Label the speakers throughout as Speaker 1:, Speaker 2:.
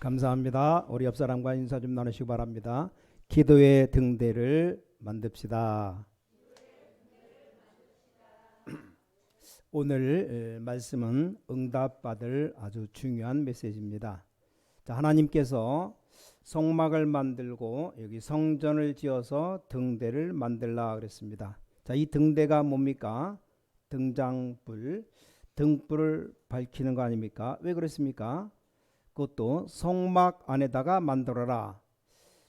Speaker 1: 감사합니다. 우리 옆 사람과 인사 좀 나누시기 바랍니다. 기도의 등대를 만듭시다. 오늘 말씀은 응답받을 아주 중요한 메시지입니다. 자, 하나님께서 성막을 만들고 여기 성전을 지어서 등대를 만들라 그랬습니다. 자, 이 등대가 뭡니까? 등장불, 등불을 밝히는 거 아닙니까? 왜 그랬습니까? 그것도 성막 안에다가 만들어라.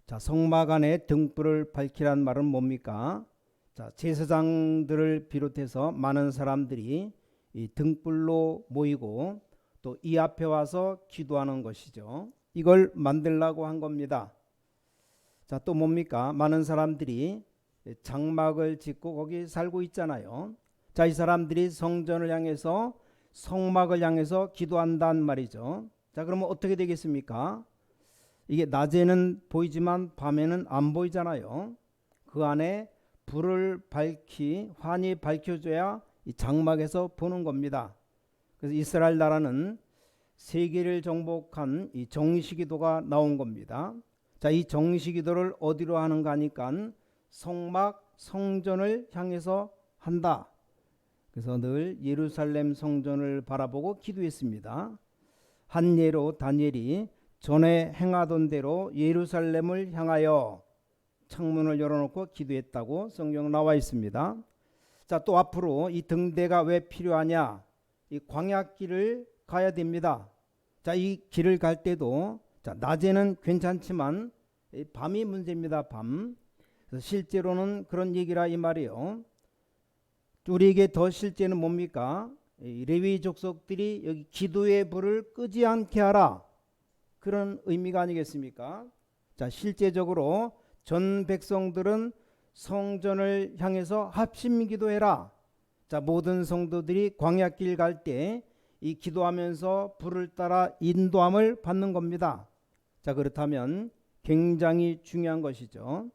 Speaker 1: 자, 성막 안에 등불을 밝히란 말은 뭡니까? 자, 제사장들을 비롯해서 많은 사람들이 이 등불로 모이고 또 이 앞에 와서 기도하는 것이죠. 이걸 만들라고 한 겁니다. 자, 또 뭡니까? 많은 사람들이 장막을 짓고 거기 살고 있잖아요. 자, 이 사람들이 성전을 향해서 성막을 향해서 기도한단 말이죠. 자, 그러면 어떻게 되겠습니까? 이게 낮에는 보이지만 밤에는 안 보이잖아요. 그 안에 불을 환히 밝혀줘야 이 장막에서 보는 겁니다. 그래서 이스라엘 나라는 세계를 정복한 이 정시기도가 나온 겁니다. 자, 이 정시기도를 어디로 하는가 하니까 성막, 성전을 향해서 한다. 그래서 늘 예루살렘 성전을 바라보고 기도했습니다. 한 예로 다니엘이 전에 행하던 대로 예루살렘을 향하여 창문을 열어놓고 기도했다고 성경 나와 있습니다. 자, 또 앞으로 이 등대가 왜 필요하냐? 이 광야길을 가야 됩니다. 자, 이 길을 갈 때도 자, 낮에는 괜찮지만 밤이 문제입니다. 밤. 그래서 실제로는 그런 얘기라 이 말이에요. 우리에게 더 실제는 뭡니까? 레위 족속들이 여기 기도의 불을 끄지 않게 하라. 그런 의미가 아니겠습니까? 자, 실제적으로 전 백성들은 성전을 향해서 합심 기도해라. 자, 모든 성도들이 광야길 갈 때 이 기도하면서 불을 따라 인도함을 받는 겁니다. 자, 그렇다면 굉장히 중요한 것이죠.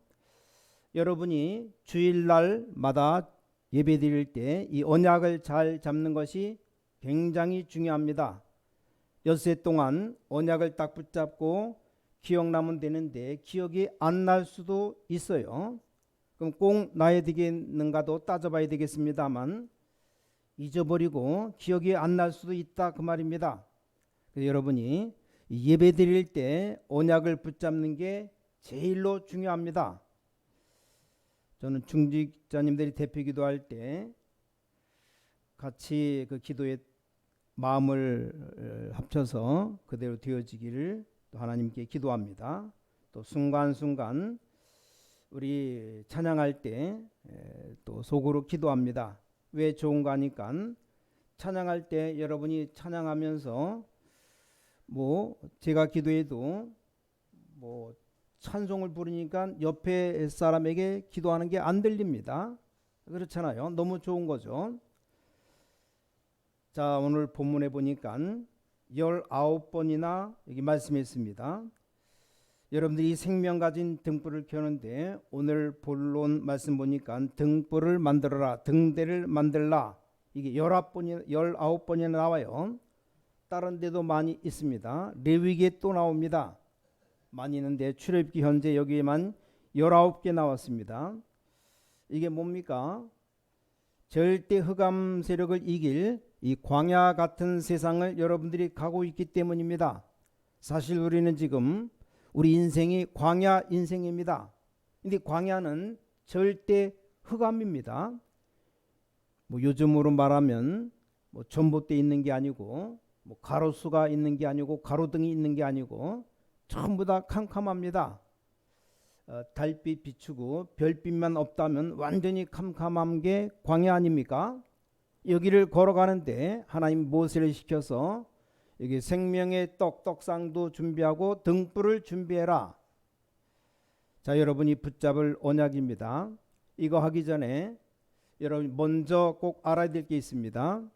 Speaker 1: 여러분이 주일날마다 예배 드릴 때 이 언약을 잘 잡는 것이 굉장히 중요합니다. 엿새 동안 언약을 딱 붙잡고 기억나면 되는데 기억이 안 날 수도 있어요. 그럼 꼭 나야 되겠는가도 따져봐야 되겠습니다만 잊어버리고 기억이 안 날 수도 있다 그 말입니다. 그래서 여러분이 예배 드릴 때 언약을 붙잡는 게 제일로 중요합니다. 저는 중직자님들이 대표 기도할 때 같이 그 기도에 마음을 합쳐서 그대로 되어지기를 또 하나님께 기도합니다. 또 순간순간 우리 찬양할 때 또 속으로 기도합니다. 왜 좋은가 하니까 찬양할 때 여러분이 찬양하면서 제가 기도해도 찬송을 부르니까 옆에 사람에게 기도하는 게 안 들립니다. 그렇잖아요. 너무 좋은 거죠. 자, 오늘 본문에 보니까 19번이나 여기 말씀했습니다. 여러분들이 생명 가진 등불을 켜는데 오늘 본론 말씀 보니까 등불을 만들어라, 등대를 만들라. 이게 19번이나 나와요. 다른 데도 많이 있습니다. 레위기에 또 나옵니다. 많이 있는데 출애굽기 현재 여기에만 19개 나왔습니다. 이게 뭡니까? 절대 흑암 세력을 이길 이 광야 같은 세상을 여러분들이 가고 있기 때문입니다. 사실 우리는 지금 우리 인생이 광야 인생입니다. 근데 광야는 절대 흑암입니다. 요즘으로 말하면 전봇대 있는 게 아니고 가로수가 있는 게 아니고 가로등이 있는 게 아니고 전부 다 캄캄합니다. 달빛 비추고 별빛만 없다면 완전히 캄캄한 게 광야 아닙니까? 여기를 걸어가는데 하나님 모세를 시켜서 여기 생명의 떡상도 준비하고 등불을 준비해라. 자, 여러분이 붙잡을 언약입니다. 이거 하기 전에 여러분 먼저 꼭 알아야 될 게 있습니다.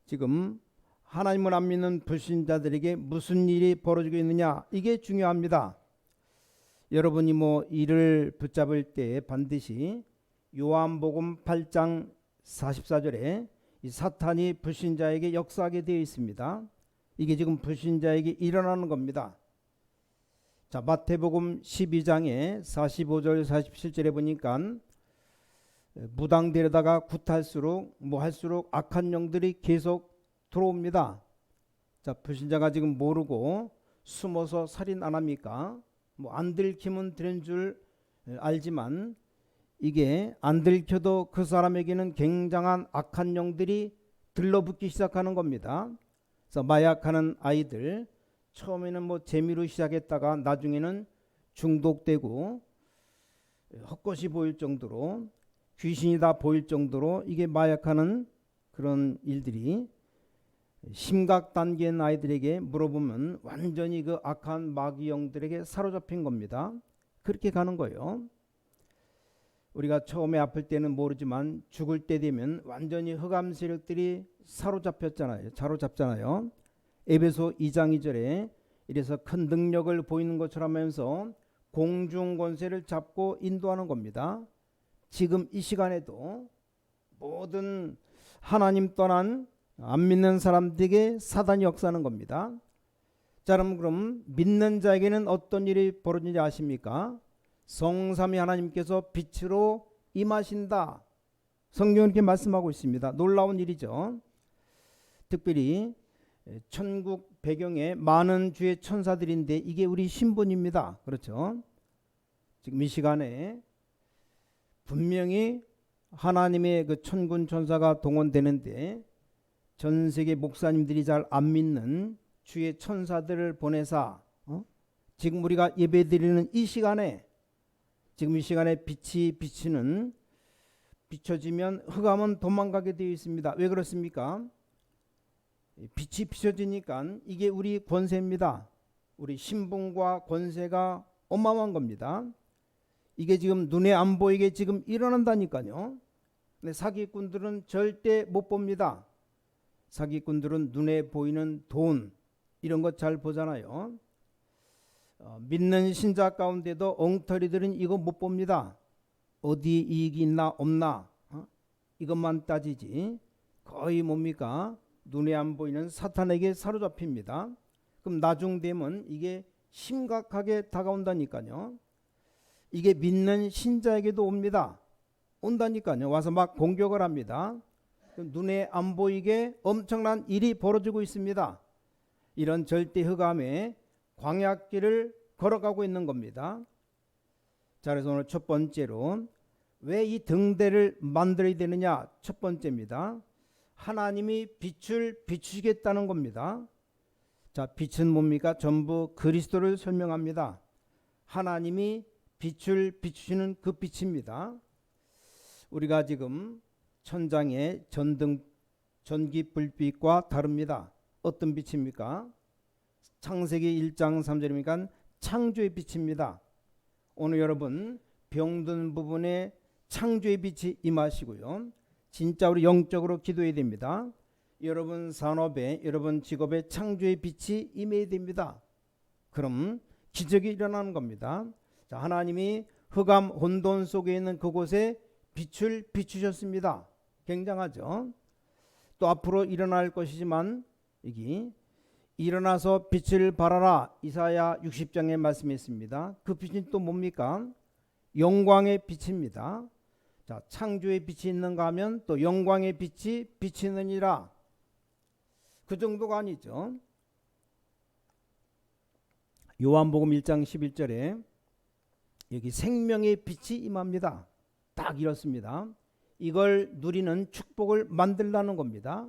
Speaker 1: 지금 하나님을 안 믿는 불신자들에게 무슨 일이 벌어지고 있느냐, 이게 중요합니다. 여러분이 이를 붙잡을 때 반드시 요한복음 8장 44절에 이 사탄이 불신자에게 역사하게 되어 있습니다. 이게 지금 불신자에게 일어나는 겁니다. 자, 마태복음 12장에 45절 47절에 보니까 무당들에다가 굿할수록 할수록 악한 영들이 계속 들어옵니다. 자, 불신자가 지금 모르고 숨어서 살인 안 합니까? 안 들키면 되는 줄 알지만 이게 안 들켜도 그 사람에게는 굉장한 악한 영들이 들러붙기 시작하는 겁니다. 그래서 마약하는 아이들 처음에는 재미로 시작했다가 나중에는 중독되고 헛것이 보일 정도로 귀신이다 보일 정도로 이게 마약하는 그런 일들이 심각 단계인 아이들에게 물어보면 완전히 그 악한 마귀 영들에게 사로잡힌 겁니다. 그렇게 가는 거예요. 우리가 처음에 아플 때는 모르지만 죽을 때 되면 완전히 흑암 세력들이 사로잡잖아요. 에베소 2장 2절에 이래서 큰 능력을 보이는 것처럼 하면서 공중 권세를 잡고 인도하는 겁니다. 지금 이 시간에도 모든 하나님 떠난 안 믿는 사람들에게 사단이 역사하는 겁니다. 자, 그럼 믿는 자에게는 어떤 일이 벌어지는지 아십니까? 성삼위 하나님께서 빛으로 임하신다. 성경은 이렇게 말씀하고 있습니다. 놀라운 일이죠. 특별히 천국 배경에 많은 주의 천사들인데 이게 우리 신분입니다. 그렇죠? 지금 이 시간에 분명히 하나님의 그 천군 천사가 동원되는데 전 세계 목사님들이 잘 안 믿는 주의 천사들을 보내사 지금 우리가 예배드리는 이 시간에 지금 이 시간에 빛이 비춰지면 흑암은 도망가게 되어 있습니다. 왜 그렇습니까? 빛이 비춰지니까 이게 우리 권세입니다. 우리 신분과 권세가 어마어마한 겁니다. 이게 지금 눈에 안 보이게 지금 일어난다니까요. 근데 사기꾼들은 절대 못 봅니다. 사기꾼들은 눈에 보이는 돈 이런 것 잘 보잖아요. 믿는 신자 가운데도 엉터리들은 이거 못 봅니다. 어디 이익이 있나 없나 이것만 따지지 거의 뭡니까? 눈에 안 보이는 사탄에게 사로잡힙니다. 그럼 나중 되면 이게 심각하게 다가온다니까요. 이게 믿는 신자에게도 옵니다. 온다니까요. 와서 막 공격을 합니다. 눈에 안 보이게 엄청난 일이 벌어지고 있습니다. 이런 절대 흑암의 광야길을 걸어가고 있는 겁니다. 자, 그래서 오늘 첫 번째로 왜 이 등대를 만들어야 되느냐? 첫 번째입니다. 하나님이 빛을 비추시겠다는 겁니다. 자, 빛은 뭡니까? 전부 그리스도를 설명합니다. 하나님이 빛을 비추시는 그 빛입니다. 우리가 지금 천장의 전등 전기 불빛과 다릅니다. 어떤 빛입니까? 창세기 1장 3절이니까 창조의 빛입니다. 오늘 여러분 병든 부분에 창조의 빛이 임하시고요. 진짜 우리 영적으로 기도해야 됩니다. 여러분 산업에 여러분 직업에 창조의 빛이 임해야 됩니다. 그럼 기적이 일어나는 겁니다. 자, 하나님이 흑암 혼돈 속에 있는 그곳에 빛을 비추셨습니다. 굉장하죠. 또 앞으로 일어날 것이지만 여기 일어나서 빛을 발하라 이사야 60장에 말씀했습니다. 그 빛이 또 뭡니까? 영광의 빛입니다. 자, 창조의 빛이 있는가 하면 또 영광의 빛이 비치느니라. 그 정도가 아니죠. 요한복음 1장 11절에 여기 생명의 빛이 임합니다. 딱 이렇습니다. 이걸 누리는 축복을 만들라는 겁니다.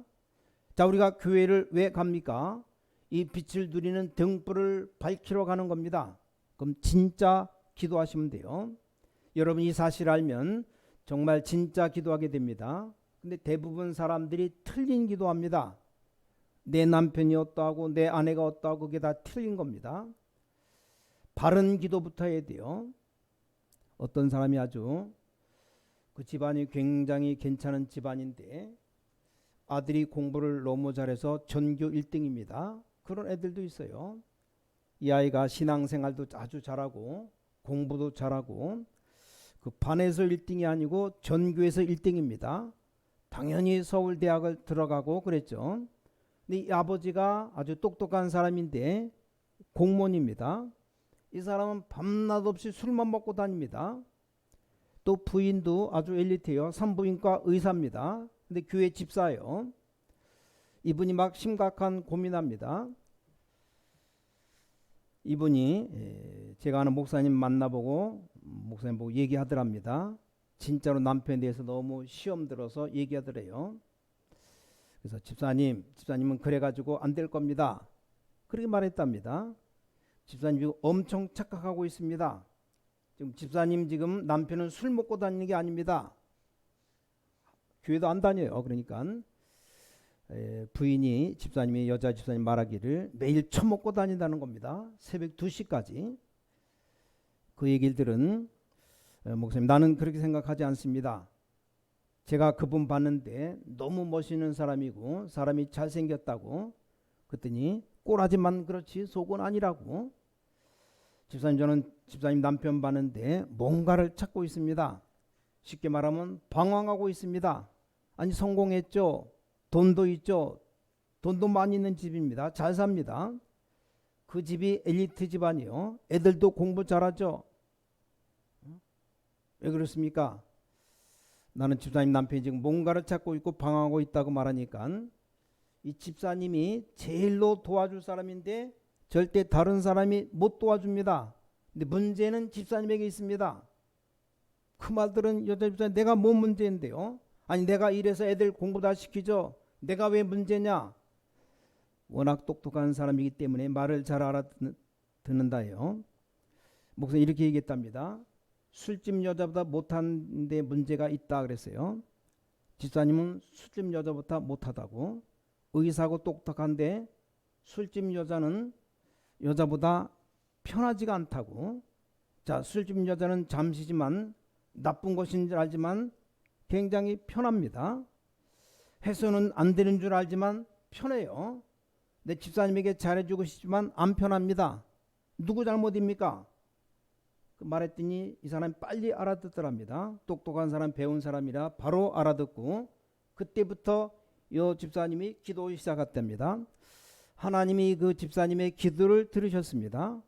Speaker 1: 자, 우리가 교회를 왜 갑니까? 이 빛을 누리는 등불을 밝히러 가는 겁니다. 그럼 진짜 기도하시면 돼요. 여러분 이 사실 알면 정말 진짜 기도하게 됩니다. 근데 대부분 사람들이 틀린 기도합니다. 내 남편이 어떠하고 내 아내가 어떠하고 그게 다 틀린 겁니다. 바른 기도부터 해야 돼요. 어떤 사람이 아주 그 집안이 굉장히 괜찮은 집안인데 아들이 공부를 너무 잘해서 전교 1등입니다. 그런 애들도 있어요. 이 아이가 신앙생활도 아주 잘하고 공부도 잘하고 그 반에서 1등이 아니고 전교에서 1등입니다. 당연히 서울대학을 들어가고 그랬죠. 근데 이 아버지가 아주 똑똑한 사람인데 공무원입니다. 이 사람은 밤낮 없이 술만 먹고 다닙니다. 또 부인도 아주 엘리트예요. 산부인과 의사입니다. 근데 교회 집사예요. 이분이 막 심각한 고민합니다. 이분이 제가 아는 목사님 만나보고 목사님 보고 얘기하더랍니다. 진짜로 남편에 대해서 너무 시험 들어서 얘기하더래요. 그래서 집사님은 그래가지고 안 될 겁니다. 그렇게 말했답니다. 집사님 엄청 착각하고 있습니다. 지금 집사님 지금 남편은 술 먹고 다니는 게 아닙니다. 교회도 안 다녀요. 그러니까 부인이 집사님이 여자 집사님 말하기를 매일 처먹고 다닌다는 겁니다. 새벽 2시까지. 그 얘기를 들은 목사님, 나는 그렇게 생각하지 않습니다. 제가 그분 봤는데 너무 멋있는 사람이고 사람이 잘생겼다고. 그랬더니 꼬라지만 그렇지 속은 아니라고. 집사님, 저는 집사님 남편 봤는데 뭔가를 찾고 있습니다. 쉽게 말하면 방황하고 있습니다. 아니 성공했죠. 돈도 있죠. 돈도 많이 있는 집입니다. 잘 삽니다. 그 집이 엘리트 집안이요. 애들도 공부 잘하죠. 왜 그렇습니까? 나는 집사님 남편이 지금 뭔가를 찾고 있고 방황하고 있다고 말하니까 이 집사님이 제일로 도와줄 사람인데 절대 다른 사람이 못 도와줍니다. 근데 문제는 집사님에게 있습니다. 그 말들은 여자 집사님, 내가 뭐 문제인데요? 아니 내가 이래서 애들 공부 다 시키죠. 내가 왜 문제냐? 워낙 똑똑한 사람이기 때문에 말을 잘 알아듣는다요. 목사님 이렇게 얘기했답니다. 술집 여자보다 못한 데 문제가 있다 그랬어요. 집사님은 술집 여자보다 못하다고. 의사고 똑똑한데 술집 여자는 여자보다 편하지가 않다고. 자, 술집 여자는 잠시지만 나쁜 것인 줄 알지만 굉장히 편합니다. 해서는 안 되는 줄 알지만 편해요. 내 집사님에게 잘해주고 싶지만 안 편합니다. 누구 잘못입니까? 말했더니 이 사람이 빨리 알아듣더랍니다. 똑똑한 사람, 배운 사람이라 바로 알아듣고 그때부터 이 집사님이 기도 시작했답니다. 하나님이 그 집사님의 기도를 들으셨습니다.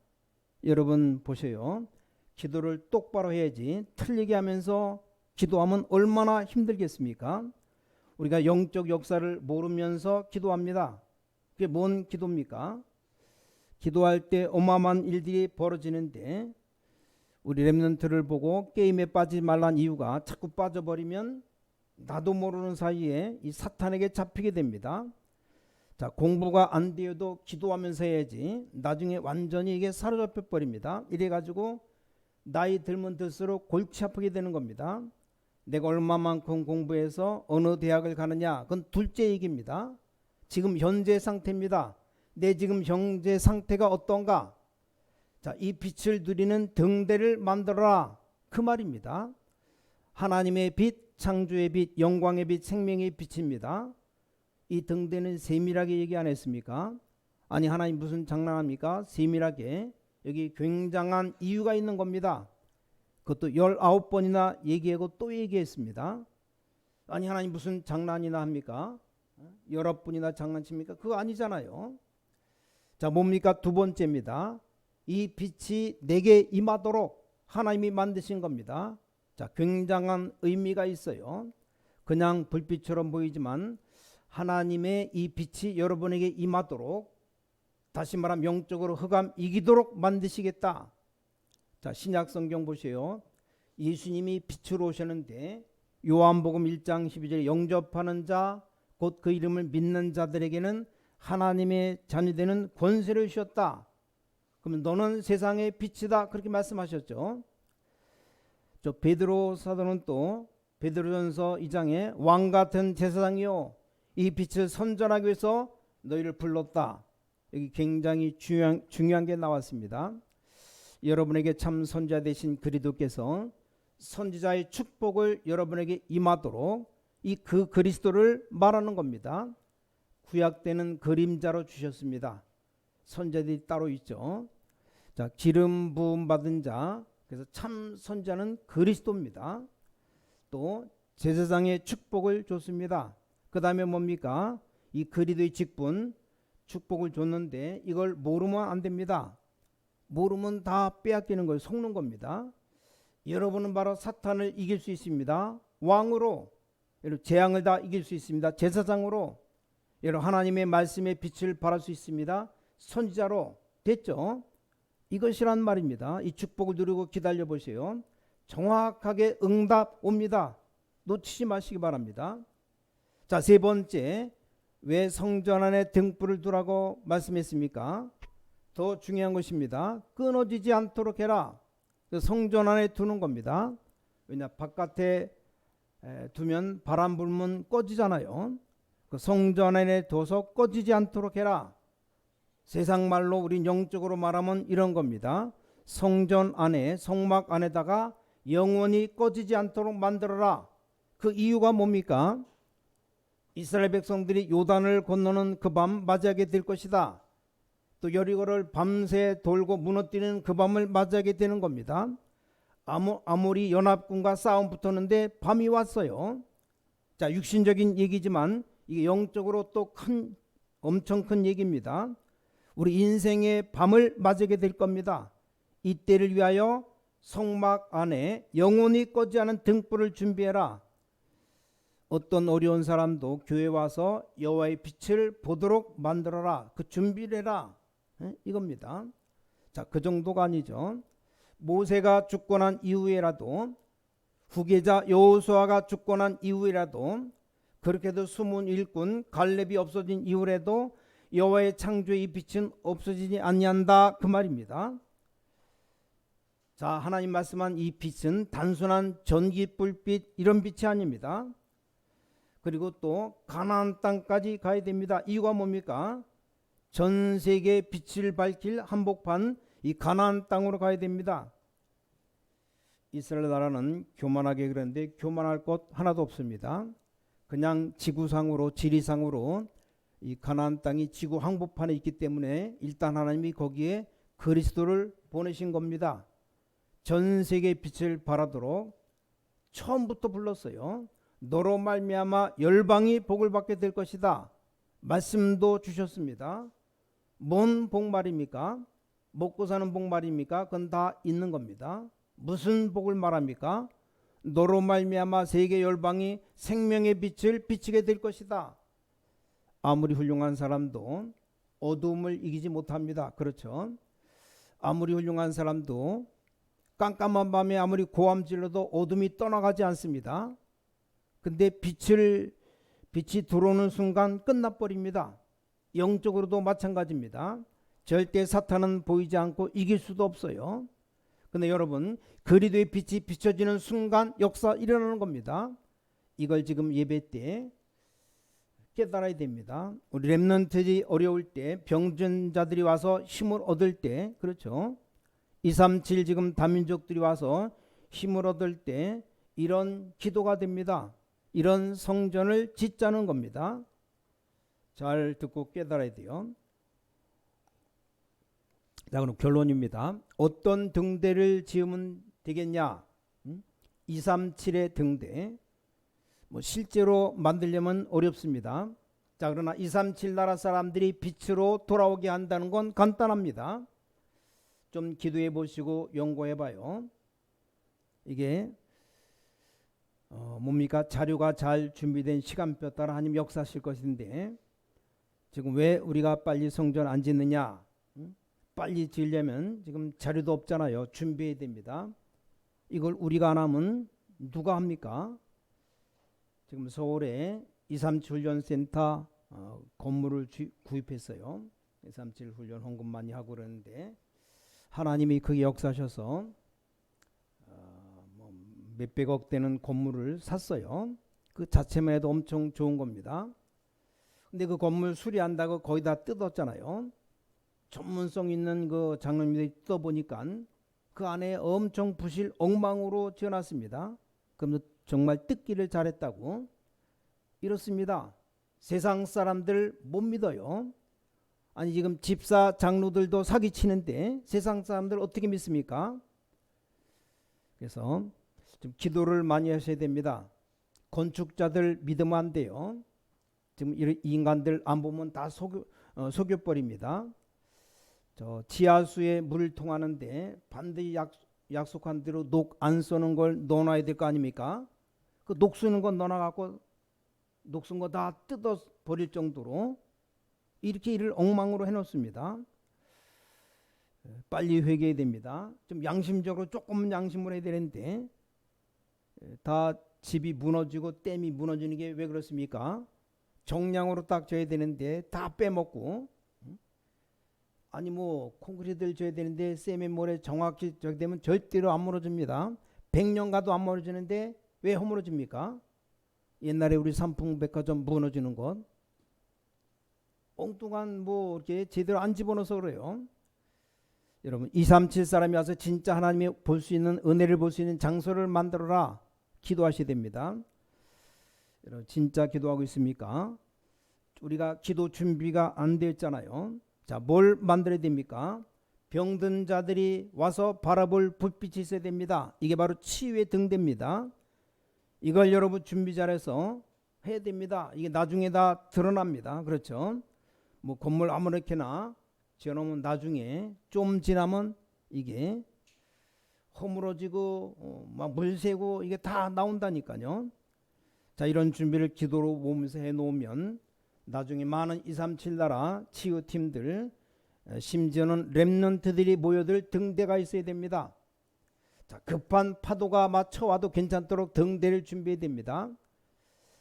Speaker 1: 여러분 보세요. 기도를 똑바로 해야지 틀리게 하면서 기도하면 얼마나 힘들겠습니까? 우리가 영적 역사를 모르면서 기도합니다. 그게 뭔 기도입니까? 기도할 때 어마어마한 일들이 벌어지는데 우리 렘넌트를 보고 게임에 빠지지 말란 이유가 자꾸 빠져버리면 나도 모르는 사이에 이 사탄에게 잡히게 됩니다. 자, 공부가 안 되어도 기도하면서 해야지 나중에 완전히 이게 사로잡혀 버립니다. 이래가지고 나이 들면 들수록 골치 아프게 되는 겁니다. 내가 얼마만큼 공부해서 어느 대학을 가느냐, 그건 둘째 얘기입니다. 지금 현재 상태입니다. 내 지금 현재 상태가 어떤가? 자, 이 빛을 누리는 등대를 만들어라, 그 말입니다. 하나님의 빛, 창조의 빛, 영광의 빛, 생명의 빛입니다. 이 등대는 세밀하게 얘기 안 했습니까? 아니 하나님 무슨 장난합니까? 세밀하게 여기 굉장한 이유가 있는 겁니다. 그것도 19번이나 얘기하고 또 얘기했습니다. 아니 하나님 무슨 장난이나 합니까? 19번이나 장난칩니까? 그거 아니잖아요. 자, 뭡니까? 두 번째입니다. 이 빛이 내게 임하도록 하나님이 만드신 겁니다. 자, 굉장한 의미가 있어요. 그냥 불빛처럼 보이지만 하나님의 이 빛이 여러분에게 임하도록, 다시 말하면 영적으로 흑암 이기도록 만드시겠다. 자, 신약 성경 보세요. 예수님이 빛으로 오셨는데 요한복음 1장 12절에 영접하는 자 곧 그 이름을 믿는 자들에게는 하나님의 자녀되는 권세를 주셨다. 그러면 너는 세상의 빛이다, 그렇게 말씀하셨죠. 저 베드로 사도는 또 베드로전서 2장에 왕 같은 제사장이요 이 빛을 선전하기 위해서 너희를 불렀다. 여기 굉장히 중요한 게 나왔습니다. 여러분에게 참 선지자 되신 그리스도께서 선지자의 축복을 여러분에게 임하도록 이 그 그리스도를 말하는 겁니다. 구약 때는 그림자로 주셨습니다. 선지자들이 따로 있죠. 자, 기름 부음 받은 자, 그래서 참 선지자는 그리스도입니다. 또 제사장의 축복을 줬습니다. 그 다음에 뭡니까? 이 그리스도의 직분 축복을 줬는데 이걸 모르면 안 됩니다. 모르면 다 빼앗기는 거예요. 속는 겁니다. 여러분은 바로 사탄을 이길 수 있습니다. 왕으로, 여러분 재앙을 다 이길 수 있습니다. 제사장으로, 여러분 하나님의 말씀의 빛을 발할 수 있습니다. 선지자로. 됐죠? 이것이란 말입니다. 이 축복을 누리고 기다려 보세요. 정확하게 응답 옵니다. 놓치지 마시기 바랍니다. 자, 세 번째, 왜 성전 안에 등불을 두라고 말씀했습니까? 더 중요한 것입니다. 끊어지지 않도록 해라. 성전 안에 두는 겁니다. 왜냐, 바깥에 두면 바람 불면 꺼지잖아요. 그 성전 안에 둬서 꺼지지 않도록 해라. 세상 말로 우린 영적으로 말하면 이런 겁니다. 성전 안에, 성막 안에다가 영원히 꺼지지 않도록 만들어라. 그 이유가 뭡니까? 이스라엘 백성들이 요단을 건너는 그 밤 맞이하게 될 것이다. 또 여리고를 밤새 돌고 무너뜨리는 그 밤을 맞이하게 되는 겁니다. 아모리 연합군과 싸움 붙었는데 밤이 왔어요. 자, 육신적인 얘기지만 이게 영적으로 또 엄청 큰 얘기입니다. 우리 인생의 밤을 맞이하게 될 겁니다. 이때를 위하여 성막 안에 영원히 꺼지 않은 등불을 준비해라. 어떤 어려운 사람도 교회 와서 여호와의 빛을 보도록 만들어라. 그 준비를 해라. 이겁니다. 자, 그 정도가 아니죠. 모세가 죽고 난 이후에라도, 후계자 여호수아가 죽고 난 이후에라도, 그렇게도 숨은 일꾼 갈렙이 없어진 이후에도 여호와의 창조의 이 빛은 없어지지 아니한다, 그 말입니다. 자, 하나님 말씀한 이 빛은 단순한 전기 불빛 이런 빛이 아닙니다. 그리고 또 가나안 땅까지 가야 됩니다. 이유가 뭡니까? 전 세계에 빛을 밝힐 한복판 이 가나안 땅으로 가야 됩니다. 이스라엘 나라는 교만하게 그러는데 교만할 것 하나도 없습니다. 그냥 지구상으로, 지리상으로 이 가나안 땅이 지구 한복판에 있기 때문에 일단 하나님이 거기에 그리스도를 보내신 겁니다. 전 세계의 빛을 발하도록 처음부터 불렀어요. 너로 말미암아 열방이 복을 받게 될 것이다. 말씀도 주셨습니다. 뭔 복 말입니까? 먹고 사는 복 말입니까? 그건 다 있는 겁니다. 무슨 복을 말합니까? 너로 말미암아 세계 열방이 생명의 빛을 비치게 될 것이다. 아무리 훌륭한 사람도 어두움을 이기지 못합니다. 그렇죠? 아무리 훌륭한 사람도 깜깜한 밤에 아무리 고함 질러도 어둠이 떠나가지 않습니다. 근데 빛이 들어오는 순간 끝나버립니다. 영적으로도 마찬가지입니다. 절대 사탄은 보이지 않고 이길 수도 없어요. 근데 여러분, 그리도의 빛이 비춰지는 순간 역사 일어나는 겁니다. 이걸 지금 예배 때 깨달아야 됩니다. 우리 렘넌트들이 어려울 때, 병든 자들이 와서 힘을 얻을 때, 그렇죠? 237 지금 다민족들이 와서 힘을 얻을 때 이런 기도가 됩니다. 이런 성전을 짓자는 겁니다. 잘 듣고 깨달아야 돼요. 자, 그럼 결론입니다. 어떤 등대를 지으면 되겠냐? 237의 등대. 실제로 만들려면 어렵습니다. 자, 그러나 237 나라 사람들이 빛으로 돌아오게 한다는 건 간단합니다. 좀 기도해 보시고 연구해 봐요. 이게 뭡니까? 자료가 잘 준비된 시간표 따라 하나님 역사하실 것인데, 지금 왜 우리가 빨리 성전 안 짓느냐? 빨리 지으려면 지금 자료도 없잖아요. 준비해야 됩니다. 이걸 우리가 안 하면 누가 합니까? 지금 서울에 237 훈련센터 건물을 구입했어요. 237 훈련 헌금 많이 하고 그러는데 하나님이 그게 역사하셔서 몇백억 되는 건물을 샀어요. 그 자체만 해도 엄청 좋은 겁니다. 근데 그 건물 수리한다고 거의 다 뜯었잖아요. 전문성 있는 그 장로님들이 뜯어보니까 그 안에 엄청 부실 엉망으로 지어놨습니다. 그럼 정말 뜯기를 잘했다고. 이렇습니다. 세상 사람들 못 믿어요. 아니 지금 집사 장로들도 사기치는데 세상 사람들 어떻게 믿습니까? 그래서 좀 기도를 많이 하셔야 됩니다. 건축자들 믿으면 안 돼요. 지금 이 인간들 안 보면 다 속여버립니다. 저 지하수에 물을 통하는데 반드시 약속한 대로 녹 안 쏘는 걸 넣어놔야 될 거 아닙니까? 그 녹 쏘는 거 넣어놔갖고 녹 쏜 거 다 뜯어 버릴 정도로 이렇게 일을 엉망으로 해놓습니다. 빨리 회개해야 됩니다. 좀 양심적으로 조금 양심을 해야 되는데 다 집이 무너지고 댐이 무너지는 게 왜 그렇습니까? 정량으로 딱 져야 되는데 다 빼먹고, 아니 뭐 콘크리트를 져야 되는데 세멘 모래 정확히 저기 되면 절대로 안 무너집니다. 100년 가도 안 무너지는데 왜 허물어집니까? 옛날에 우리 삼풍백화점 무너지는 것 엉뚱한 뭐 이렇게 제대로 안 집어넣어서 그래요. 여러분 237 사람이 와서 진짜 하나님이 볼 수 있는 은혜를 볼 수 있는 장소를 만들어라 기도하셔야 됩니다. 여러분 진짜 기도하고 있습니까? 우리가 기도 준비가 안 되었잖아요. 자, 뭘 만들어야 됩니까? 병든 자들이 와서 바라볼 불빛이 있어야 됩니다. 이게 바로 치유의 등대입니다. 이걸 여러분 준비 잘해서 해야 됩니다. 이게 나중에 다 드러납니다. 그렇죠? 뭐 건물 아무렇게나 지어놓으면 나중에 좀 지나면 이게 허물어지고 막 물새고 이게 다 나온다니까요. 자, 이런 준비를 기도로 몸에서 해놓으면 나중에 많은 237 나라 치유팀들 심지어는 렘넌트들이 모여들 등대가 있어야 됩니다. 자, 급한 파도가 맞춰와도 괜찮도록 등대를 준비해야 됩니다.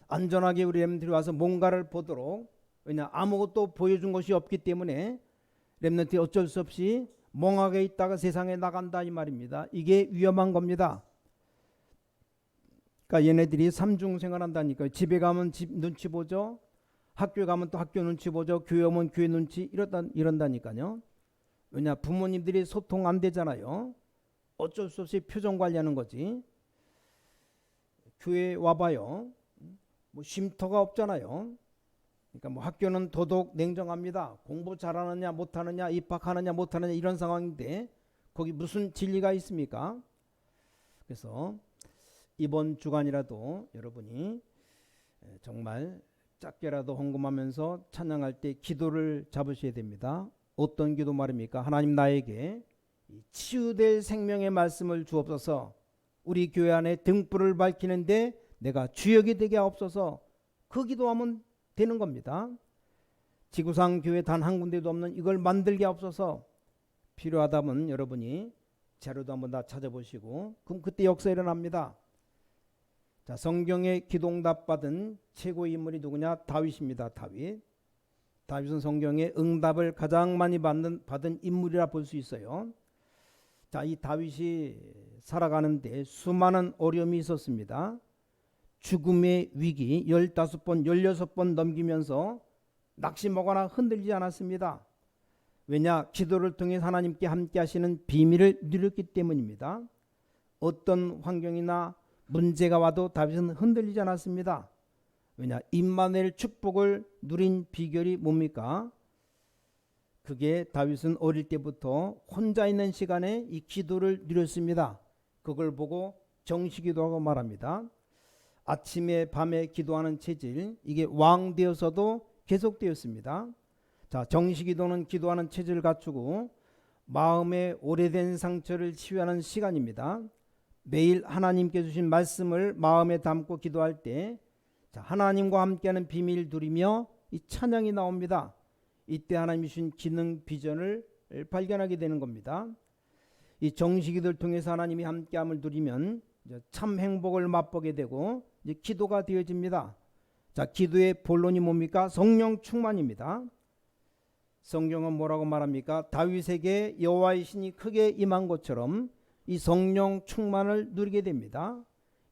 Speaker 1: 안전하게 우리 렘넌트들이 와서 뭔가를 보도록, 왜냐 아무것도 보여준 것이 없기 때문에 렘넌트들이 어쩔 수 없이 멍하게 있다가 세상에 나간다 이 말입니다. 이게 위험한 겁니다. 그러니까 얘네들이 삼중생활 한다니까요. 집에 가면 집 눈치 보죠. 학교에 가면 또 학교 눈치 보죠. 교회 오면 교회 눈치 이런다니까요. 왜냐 부모님들이 소통 안 되잖아요. 어쩔 수 없이 표정 관리하는 거지. 교회 와봐요. 뭐 쉼터가 없잖아요. 그러니까 뭐 학교는 도덕 냉정합니다. 공부 잘하느냐 못하느냐 입학하느냐 못하느냐 이런 상황인데 거기 무슨 진리가 있습니까? 그래서 이번 주간이라도 여러분이 정말 작게라도 헌금하면서 찬양할 때 기도를 잡으셔야 됩니다. 어떤 기도 말입니까? 하나님 나에게 치유될 생명의 말씀을 주옵소서. 우리 교회 안에 등불을 밝히는데 내가 주역이 되게 하옵소서. 그 기도하면 되는 겁니다. 지구상 교회 단 한 군데도 없는 이걸 만들게 하옵소서. 필요하다면 여러분이 자료도 한번 다 찾아보시고 그럼 그때 역사 일어납니다. 자, 성경에 기도응답 받은 최고의 인물이 누구냐? 다윗입니다. 다윗은 성경에 응답을 가장 많이 받은 인물이라 볼 수 있어요. 자, 이 다윗이 살아가는데 수많은 어려움이 있었습니다. 죽음의 위기 15번 16번 넘기면서 낙심하거나 흔들리지 않았습니다. 왜냐? 기도를 통해 하나님께 함께 하시는 비밀을 누렸기 때문입니다. 어떤 환경이나 문제가 와도 다윗은 흔들리지 않았습니다. 왜냐? 임마누엘 축복을 누린 비결이 뭡니까? 그게 다윗은 어릴 때부터 혼자 있는 시간에 이 기도를 누렸습니다. 그걸 보고 정시기도하고 말합니다. 아침에 밤에 기도하는 체질, 이게 왕 되어서도 계속되었습니다. 자, 정시기도는 기도하는 체질을 갖추고 마음의 오래된 상처를 치유하는 시간입니다. 매일 하나님께 주신 말씀을 마음에 담고 기도할 때 하나님과 함께하는 비밀을 누리며 이 찬양이 나옵니다. 이때 하나님이 주신 기능 비전을 발견하게 되는 겁니다. 이 정식기도를 통해서 하나님이 함께함을 누리면 참 행복을 맛보게 되고 이제 기도가 되어집니다. 자, 기도의 본론이 뭡니까? 성령 충만입니다. 성경은 뭐라고 말합니까? 다윗에게 여호와의 신이 크게 임한 것처럼 이 성령 충만을 누리게 됩니다.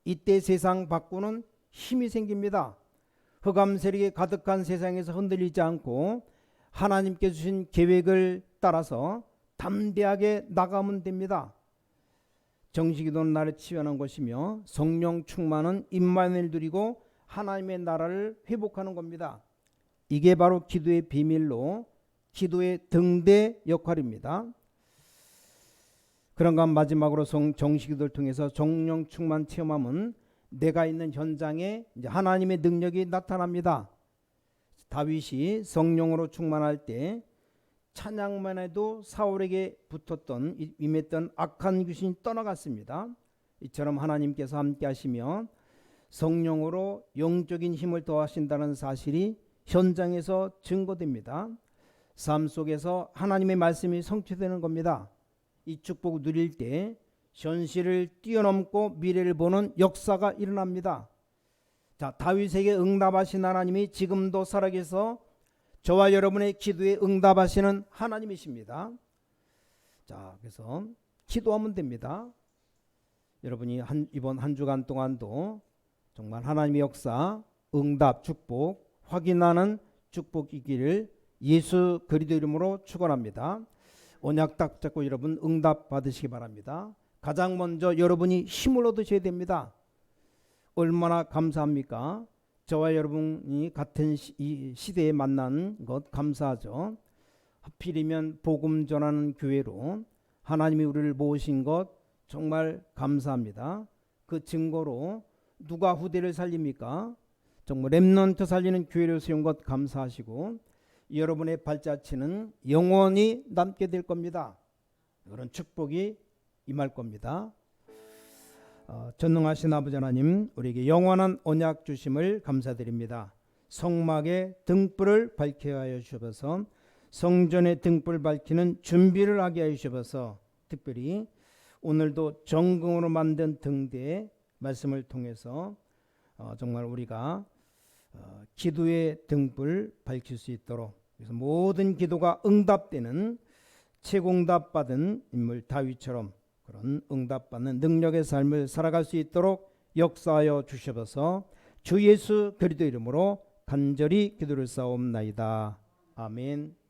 Speaker 1: 이때 세상 바꾸는 힘이 생깁니다. 흑암 세력이 가득한 세상에서 흔들리지 않고 하나님께 주신 계획을 따라서 담대하게 나가면 됩니다. 정식기도는 나를 치유하는 것이며 성령 충만은 임마누엘 누리고 하나님의 나라를 회복하는 겁니다. 이게 바로 기도의 비밀로 기도의 등대 역할입니다. 그런가 마지막으로 정식기도를 통해서 성령 충만 체험하면 내가 있는 현장에 이제 하나님의 능력이 나타납니다. 다윗이 성령으로 충만할 때 찬양만 해도 사울에게 붙었던 임했던 악한 귀신이 떠나갔습니다. 이처럼 하나님께서 함께 하시며 성령으로 영적인 힘을 더하신다는 사실이 현장에서 증거됩니다. 삶 속에서 하나님의 말씀이 성취되는 겁니다. 이 축복을 누릴 때 현실을 뛰어넘고 미래를 보는 역사가 일어납니다. 자, 다윗에게 응답하신 하나님이 지금도 살아계셔 저와 여러분의 기도에 응답하시는 하나님이십니다. 자, 그래서 기도하면 됩니다. 여러분이 이번 한 주간 동안도 정말 하나님의 역사, 응답, 축복 확인하는 축복이기를 예수 그리스도 이름으로 축원합니다. 언약 딱 잡고 여러분 응답 받으시기 바랍니다. 가장 먼저 여러분이 힘을 얻으셔야 됩니다. 얼마나 감사합니까? 저와 여러분이 같은 이 시대에 만난 것 감사하죠. 하필이면 복음 전하는 교회로 하나님이 우리를 모으신 것 정말 감사합니다. 그 증거로 누가 후대를 살립니까? 정말 렘넌트 살리는 교회를 세운 것 감사하시고 여러분의 발자취는 영원히 남게 될 겁니다. 그런 축복이 임할 겁니다. 전능하신 아버지 하나님, 우리에게 영원한 언약 주심을 감사드립니다. 성막의 등불을 밝게 하여 주셔서 성전의 등불 밝히는 준비를 하게 하여 주셔서 특별히 오늘도 정금으로 만든 등대의 말씀을 통해서 정말 우리가 기도의 등불 밝힐 수 있도록, 그래서 모든 기도가 응답되는 최고응답 받은 인물 다윗처럼 그런 응답받는 능력의 삶을 살아갈 수 있도록 역사하여 주셔서 주 예수 그리스도 이름으로 간절히 기도를 쌓옵나이다. 아멘.